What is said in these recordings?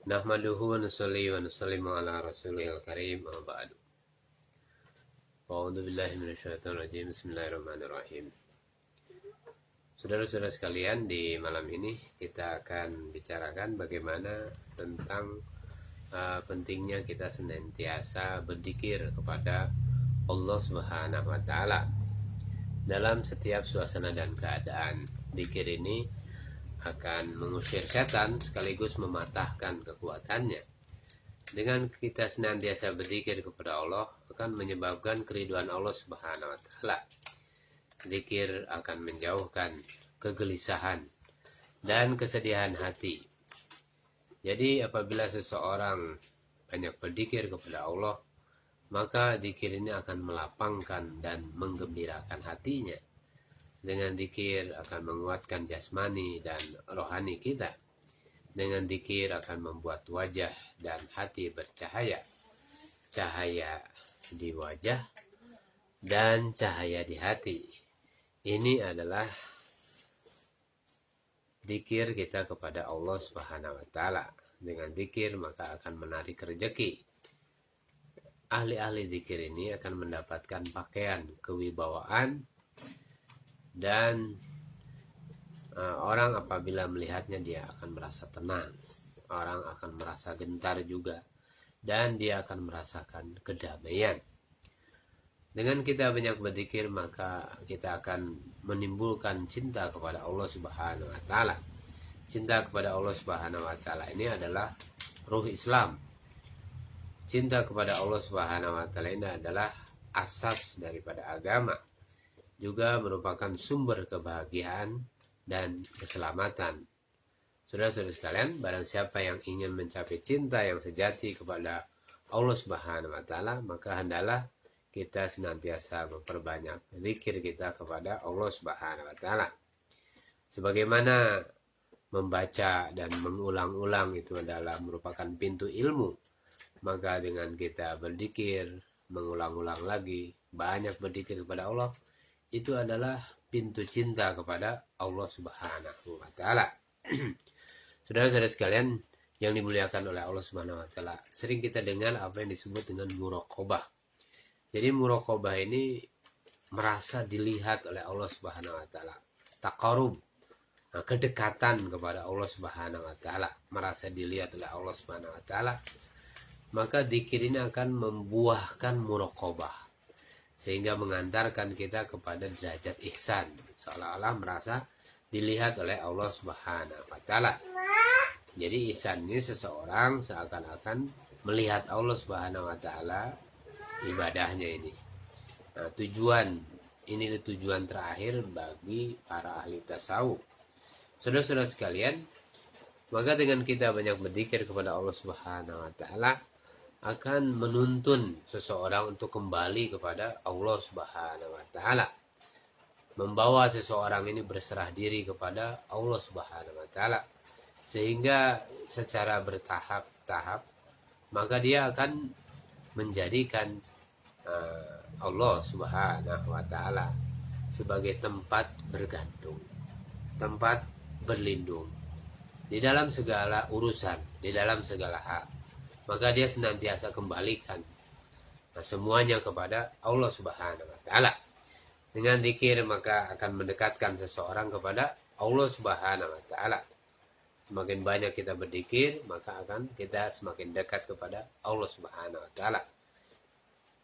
Nahmaduhu wa nusalli wa nusallimu ala rasulil karim amma ba'du. A'udzu billahi minasyaitonir rajim. Bismillahirrahmanirrahim. Saudara-saudara sekalian, di malam ini kita akan bicarakan bagaimana tentang pentingnya kita senantiasa berzikir kepada Allah Subhanahu wa taala dalam setiap suasana dan keadaan. Zikir ini akan mengusir setan sekaligus mematahkan kekuatannya. Dengan kita senantiasa berzikir kepada Allah akan menyebabkan keriduan Allah Subhanahu wa taala. Zikir akan menjauhkan kegelisahan dan kesedihan hati. Jadi apabila seseorang banyak berzikir kepada Allah, maka zikir ini akan melapangkan dan menggembirakan hatinya. Dengan zikir akan menguatkan jasmani dan rohani kita. Dengan zikir akan membuat wajah dan hati bercahaya. Cahaya di wajah dan cahaya di hati. Ini adalah zikir kita kepada Allah Subhanahu wa taala. Dengan zikir maka akan menarik rezeki. Ahli-ahli zikir ini akan mendapatkan pakaian kewibawaan, dan orang apabila melihatnya dia akan merasa tenang, orang akan merasa gentar juga, dan dia akan merasakan kedamaian. Dengan kita banyak berzikir maka kita akan menimbulkan cinta kepada Allah Subhanahu wa taala. Cinta kepada Allah Subhanahu wa taala ini adalah ruh Islam. Cinta kepada Allah Subhanahu wa taala ini adalah asas daripada agama. Juga merupakan sumber kebahagiaan dan keselamatan. Saudara-saudara sekalian, barang siapa yang ingin mencapai cinta yang sejati kepada Allah Subhanahu wa taala, maka hendaklah kita senantiasa memperbanyak zikir kita kepada Allah Subhanahu wa taala. Sebagaimana membaca dan mengulang-ulang itu adalah merupakan pintu ilmu, maka dengan kita berzikir, mengulang-ulang lagi, banyak berzikir kepada Allah, itu adalah pintu cinta kepada Allah Subhanahu wa taala. Saudara-saudara sekalian yang dimuliakan oleh Allah Subhanahu wa taala, sering kita dengar apa yang disebut dengan muraqabah. Jadi muraqabah ini merasa dilihat oleh Allah Subhanahu wa taala. Taqarrub, kedekatan kepada Allah Subhanahu wa taala, merasa dilihat oleh Allah Subhanahu wa taala. Maka zikir ini akan membuahkan muraqabah, sehingga mengantarkan kita kepada derajat ihsan, seolah-olah merasa dilihat oleh Allah Subhanahu wa taala. Jadi ihsan ini seseorang seakan-akan melihat Allah Subhanahu wa taala ibadahnya ini. Nah, ini tujuan terakhir bagi para ahli tasawuf. Saudara-saudara sekalian, maka dengan kita banyak berzikir kepada Allah Subhanahu wa taala akan menuntun seseorang untuk kembali kepada Allah Subhanahu wa taala. Membawa seseorang ini berserah diri kepada Allah Subhanahu wa taala, sehingga secara bertahap-tahap maka dia akan menjadikan Allah Subhanahu wa taala sebagai tempat bergantung, tempat berlindung di dalam segala urusan, di dalam segala hal. Maka dia senantiasa kembalikan semuanya kepada Allah Subhanahu wa taala. Dengan zikir maka akan mendekatkan seseorang kepada Allah Subhanahu wa taala. Semakin banyak kita berzikir, maka akan kita semakin dekat kepada Allah Subhanahu wa taala.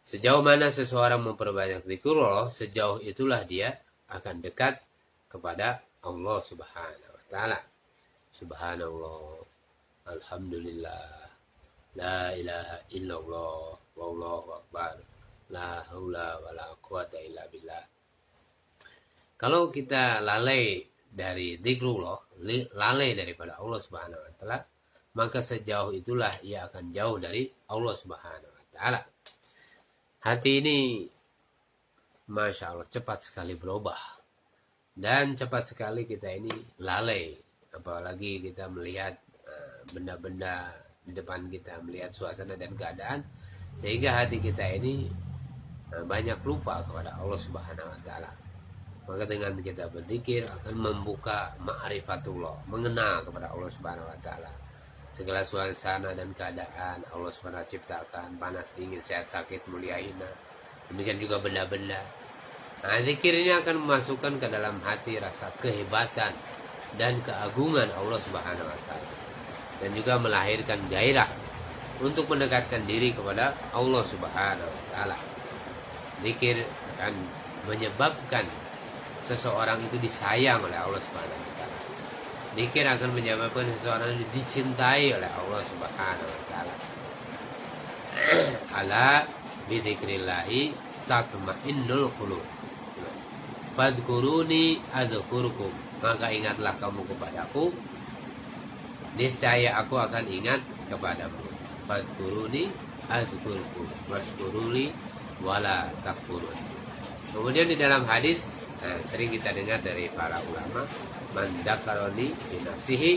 Sejauh mana seseorang memperbanyak zikrullah, sejauh itulah dia akan dekat kepada Allah Subhanahu wa taala. Subhanallah, alhamdulillah, la ilaha illallah, wallahu akbar, la haula wala quwata illa billah. Kalau kita lalai dari zikrullah, lalai daripada Allah Subhanahu wa taala, maka sejauh itulah ia akan jauh dari Allah Subhanahu wa taala. Hati ini Masya Allah cepat sekali berubah, dan cepat sekali kita ini lalai, apalagi kita melihat benda-benda di depan kita, melihat suasana dan keadaan, sehingga hati kita ini banyak lupa kepada Allah Subhanahu wa taala. Maka dengan kita berzikir akan membuka ma'rifatullah, mengenal kepada Allah Subhanahu wa taala. segala suasana dan keadaan Allah SWT ciptakan, panas, dingin, sehat, sakit, mulia, hina. Demikian juga benda-benda. Nah, zikir ini akan memasukkan ke dalam hati rasa kehebatan dan keagungan Allah Subhanahu wa taala. Dan juga melahirkan gairah untuk mendekatkan diri kepada Allah Subhanahu wa taala. Zikir akan menyebabkan seseorang itu disayang oleh Allah Subhanahu wa taala. Zikir akan menyebabkan seseorang itu dicintai oleh Allah Subhanahu wa taala. Ala bidzikrillahi tatma'innul qulub. Fadhkuruni adzkurkum. Maka ingatlah kamu kepadaku, niscaya aku akan ingat kepadamu. Fadhkuruni adzkurkum washkuruli wala takfurun. Kemudian di dalam hadis sering kita dengar dari para ulama, man dzakaroni fi nafsihi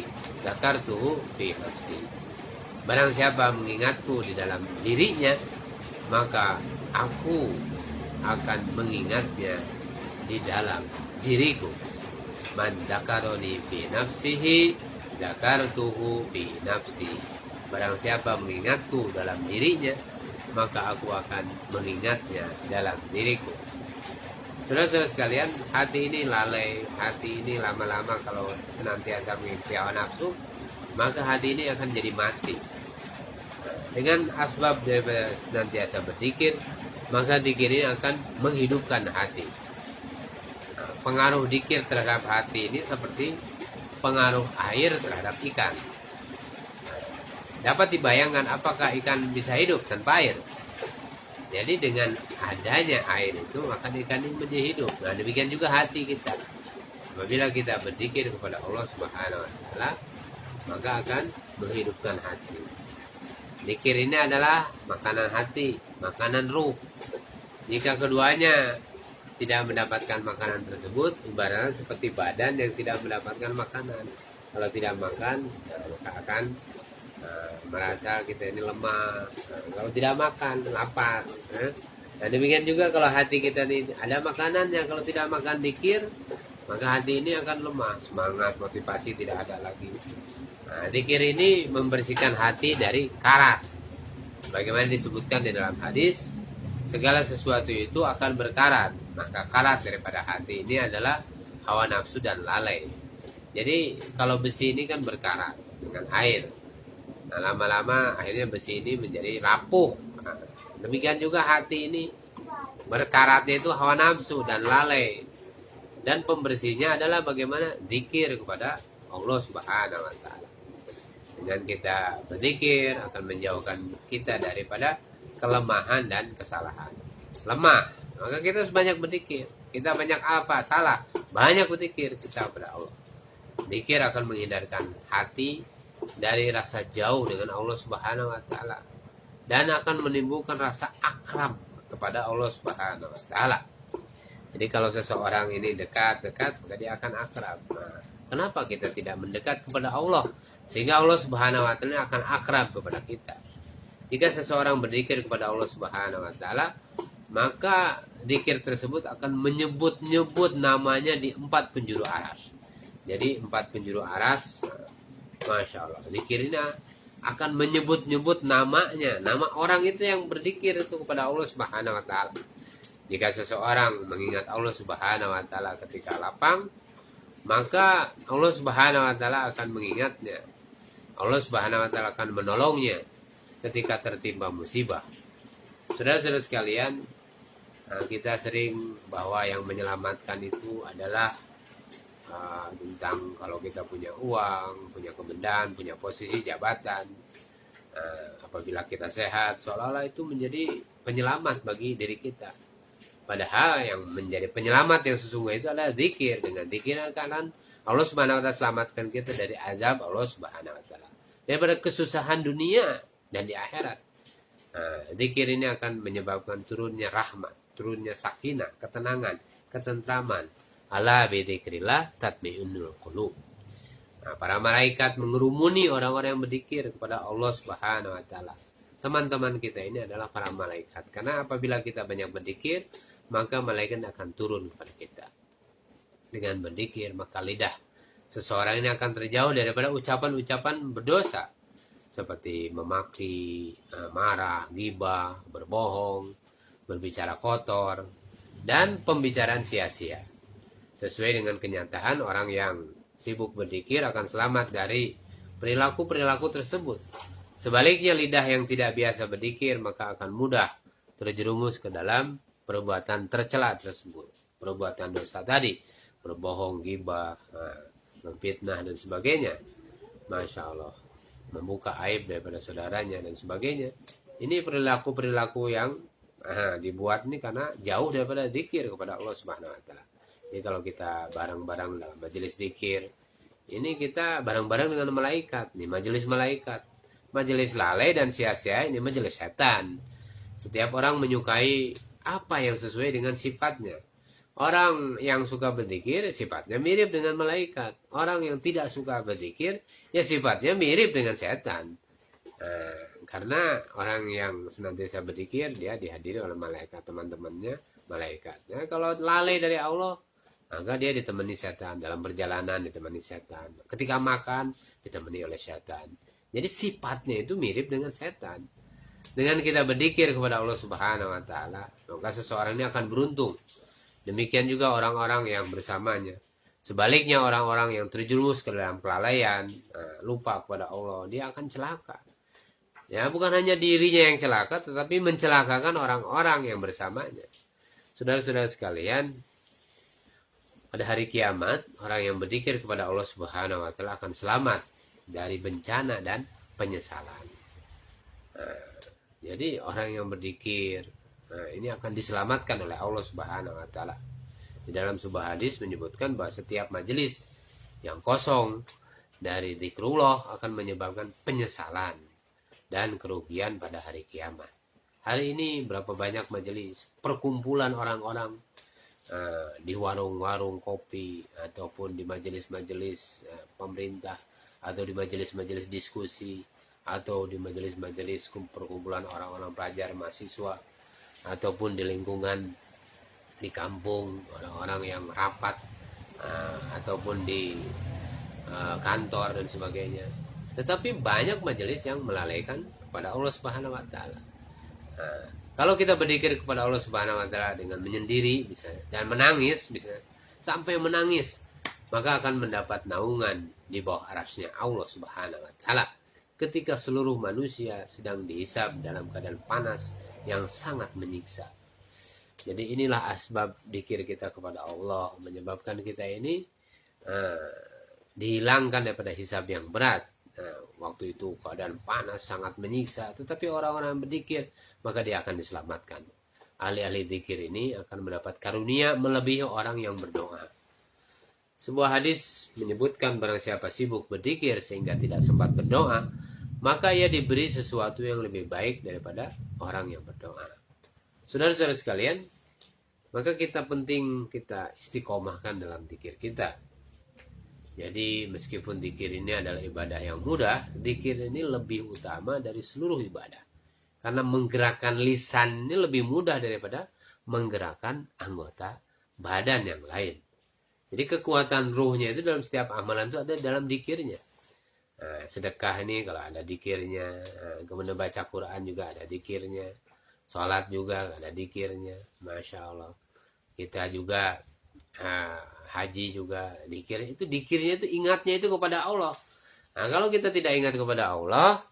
dzakartuhu fi nafsi. Barang siapa mengingatku di dalam dirinya, maka aku akan mengingatnya di dalam diriku. Man dzakaroni fi nafsihi dzakartuhu fi nafsi. Barang siapa mengingatku dalam dirinya, maka aku akan mengingatnya dalam diriku. Saudara-saudara sekalian, hati ini lalai, hati ini lama-lama kalau senantiasa mengikuti hawa nafsu, maka hati ini akan jadi mati. Dengan asbab daripada senantiasa berzikir, maka zikir ini akan menghidupkan hati. Pengaruh zikir terhadap hati ini seperti pengaruh air terhadap ikan. Dapat dibayangkan apakah ikan bisa hidup tanpa air? Jadi dengan adanya air itu, maka ikan ini menjadi hidup. Nah, demikian juga hati kita. Apabila kita berzikir kepada Allah Subhanahu wa taala, maka akan menghidupkan hati. Zikir ini adalah makanan hati, makanan ruh. Jika keduanya tidak mendapatkan makanan tersebut, ibaratnya seperti badan yang tidak mendapatkan makanan. Kalau tidak makan, maka akan merasa kita ini lemah. Kalau tidak makan, lapar. Dan demikian juga kalau hati kita ini ada makanannya, kalau tidak makan zikir, maka hati ini akan lemah, semangat, motivasi tidak ada lagi. Nah, zikir ini membersihkan hati dari karat. Bagaimana disebutkan di dalam hadis, segala sesuatu itu akan berkarat. Maka karat daripada hati ini adalah hawa nafsu dan lalai. Jadi kalau besi ini kan berkarat dengan air. Nah, lama-lama akhirnya besi ini menjadi rapuh. Nah, demikian juga hati ini berkaratnya itu hawa nafsu dan lalai. Dan pembersihnya adalah bagaimana zikir kepada Allah Subhanahu wa taala. Dengan kita berzikir akan menjauhkan kita daripada kelemahan dan kesalahan. Lemah, maka kita harus banyak berzikir. Kita banyak apa? Salah. Banyak berzikir kita kepada Allah. Zikir akan menghindarkan hati dari rasa jauh dengan Allah Subhanahu wa taala dan akan menimbulkan rasa akrab kepada Allah Subhanahu wa taala. Jadi kalau seseorang ini dekat, maka dia akan akrab. Nah, kenapa kita tidak mendekat kepada Allah sehingga Allah Subhanahu wa taala akan akrab kepada kita? Jika seseorang berzikir kepada Allah Subhanahu wa taala, maka zikir tersebut akan menyebut-nyebut namanya di 4 penjuru aras. Jadi 4 penjuru aras, Masya Allah, zikir ini akan menyebut-nyebut namanya, nama orang itu yang berzikir itu kepada Allah Subhanahu wa taala. Jika seseorang mengingat Allah Subhanahu wa taala ketika lapang, maka Allah Subhanahu wa taala akan mengingatnya. Allah Subhanahu wa taala akan menolongnya ketika tertimpa musibah. Saudara-saudara sekalian, kita sering bahwa yang menyelamatkan itu adalah tentang kalau kita punya uang, punya kemudahan, punya posisi jabatan, apabila kita sehat, seolah-olah itu menjadi penyelamat bagi diri kita. Padahal yang menjadi penyelamat yang sesungguhnya itu adalah zikir. Dengan zikir akan Allah Subhanahu wa taala selamatkan kita dari azab Allah Subhanahu wa taala, daripada kesusahan dunia dan di akhirat. Zikir ini akan menyebabkan turunnya rahmat, turunnya sakinah, ketenangan, ketentraman. Ala bidzikrillah tatmainnul qulub. Nah, para malaikat mengerumuni orang-orang yang berzikir kepada Allah Subhanahu wa taala. Teman-teman kita ini adalah para malaikat. Karena apabila kita banyak berzikir, maka malaikat akan turun kepada kita. Dengan berzikir, maka lidah seseorang ini akan terjauh daripada ucapan-ucapan berdosa. seperti memaki, marah, ghibah, berbohong, berbicara kotor, dan pembicaraan sia-sia. Sesuai dengan kenyataan, orang yang sibuk berzikir akan selamat dari perilaku-perilaku tersebut. Sebaliknya, lidah yang tidak biasa berzikir maka akan mudah terjerumus ke dalam perbuatan tercela tersebut. Perbuatan dosa tadi, berbohong, ghibah, memfitnah dan sebagainya. Masya Allah, membuka aib daripada saudaranya dan sebagainya. Ini perilaku-perilaku yang dibuat ini karena jauh daripada zikir kepada Allah Subhanahu wa taala. Jadi kalau kita bareng-bareng dalam majelis zikir, ini kita bareng-bareng dengan malaikat, nih majelis malaikat. Majelis lalai dan sia-sia ini majelis setan. Setiap orang menyukai apa yang sesuai dengan sifatnya. Orang yang suka berzikir sifatnya mirip dengan malaikat. Orang yang tidak suka berzikir ya sifatnya mirip dengan setan. Karena orang yang senantiasa berzikir dia dihadiri oleh malaikat, teman-temannya malaikat. Nah, kalau lalai dari Allah maka dia ditemani setan. Dalam perjalanan ditemani setan. Ketika makan ditemani oleh setan. Jadi sifatnya itu mirip dengan setan. Dengan kita berzikir kepada Allah Subhanahu wa taala, maka seseorang ini akan beruntung. Demikian juga orang-orang yang bersamanya. Sebaliknya orang-orang yang terjerumus ke dalam kelalaian, lupa kepada Allah, dia akan celaka. Ya, bukan hanya dirinya yang celaka, tetapi mencelakakan orang-orang yang bersamanya. Saudara-saudara sekalian, pada hari kiamat, orang yang berzikir kepada Allah Subhanahu wa taala akan selamat dari bencana dan penyesalan. Jadi orang yang berzikir ini akan diselamatkan oleh Allah Subhanahu wa taala. Di dalam sebuah hadis menyebutkan bahwa setiap majelis yang kosong dari zikrullah akan menyebabkan penyesalan dan kerugian pada hari kiamat. Hari ini berapa banyak majelis perkumpulan orang-orang di warung-warung kopi ataupun di majelis-majelis pemerintah atau di majelis-majelis diskusi atau di majelis-majelis perkumpulan orang-orang pelajar mahasiswa ataupun di lingkungan di kampung orang-orang yang rapat ataupun di kantor dan sebagainya. Tetapi banyak majelis yang melalaikan kepada Allah Subhanahu wa taala. Kalau kita berzikir kepada Allah Subhanahu wa taala dengan menyendiri bisa dan menangis bisa sampai menangis, maka akan mendapat naungan di bawah arasnya Allah Subhanahu wa taala ketika seluruh manusia sedang dihisab dalam keadaan panas yang sangat menyiksa. Jadi inilah asbab zikir kita kepada Allah menyebabkan kita ini dihilangkan daripada hisab yang berat. Waktu itu keadaan panas sangat menyiksa, tetapi orang-orang yang berzikir maka dia akan diselamatkan. Ahli-ahli zikir ini akan mendapat karunia melebihi orang yang berdoa. Sebuah hadis menyebutkan barang siapa sibuk berzikir sehingga tidak sempat berdoa, maka ia diberi sesuatu yang lebih baik daripada orang yang berdoa. Saudara-saudara sekalian, maka kita penting kita istiqomahkan dalam zikir kita. Jadi meskipun zikir ini adalah ibadah yang mudah, zikir ini lebih utama dari seluruh ibadah. Karena menggerakkan lisan ini lebih mudah daripada menggerakkan anggota badan yang lain. Jadi kekuatan ruhnya itu dalam setiap amalan itu ada dalam zikirnya. Sedekah ini kalau ada zikirnya, kemudian baca Quran juga ada zikirnya, sholat juga ada zikirnya, Masya Allah. Kita juga haji juga zikir, itu zikirnya itu ingatnya itu kepada Allah. Nah, kalau kita tidak ingat kepada Allah,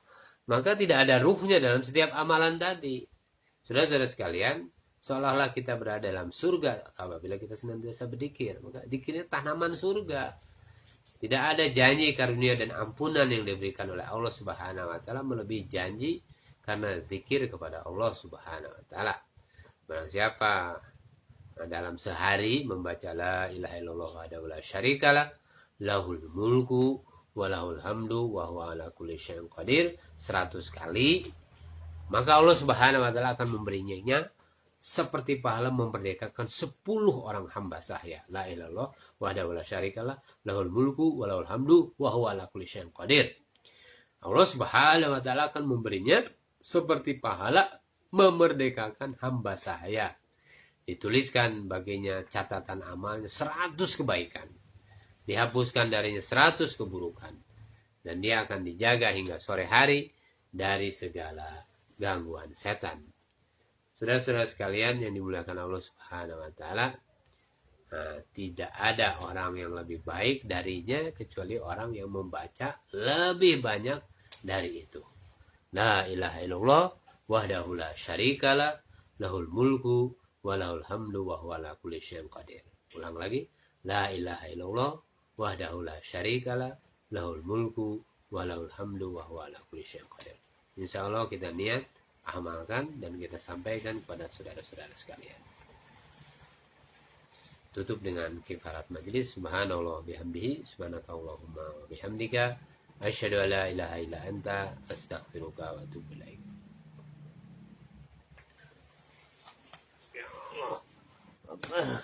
maka tidak ada ruhnya dalam setiap amalan tadi. Saudara-saudara sekalian, seolah-olah kita berada dalam surga apabila kita senantiasa berzikir. Maka zikirnya tanaman surga. Tidak ada janji karunia dan ampunan yang diberikan oleh Allah Subhanahu wa taala melebihi janji karena zikir kepada Allah Subhanahu wa taala. Barang siapa dalam sehari membaca la ilaha illallah wahdahu la syarikalah lahul mulku wa lahul hamdu wa huwa ala kulli syai'in qadir 100 kali, maka Allah Subhanahu wa taala akan memberinya seperti pahala memerdekakan 10 orang hamba sahaya. La ilaha illallah wahdahu la syarikalah lahul mulku wa lahul hamdu wa huwa ala kulli syai'in qadir. Allah Subhanahu wa taala akan memberinya seperti pahala memerdekakan hamba sahaya. Dituliskan baginya catatan amalnya 100 kebaikan. Dihapuskan darinya 100 keburukan. dan dia akan dijaga hingga sore hari dari segala gangguan setan. Saudara-saudara sekalian yang dimuliakan Allah Subhanahu wa taala, tidak ada orang yang lebih baik darinya kecuali orang yang membaca lebih banyak dari itu. La ilaha illallah wahdahu la syarikalah lahul mulku wa lahul hamdu wa huwa ala kulli syai'in qadir. Ulang lagi. La ilaha illallah wahdahu la syarikalah lahul mulku wa lahul hamdu wa huwa ala kulli syai'in qadir. Insyaallah kita niat amalkan dan kita sampaikan kepada saudara-saudara sekalian. Tutup dengan kifarat majlis. Subhanallah bihamdihi, subhanakallahumma wa bihamdika, asyhadu an la ilaha illa anta, astaghfiruka wa atubu ilaik. Ya Allah.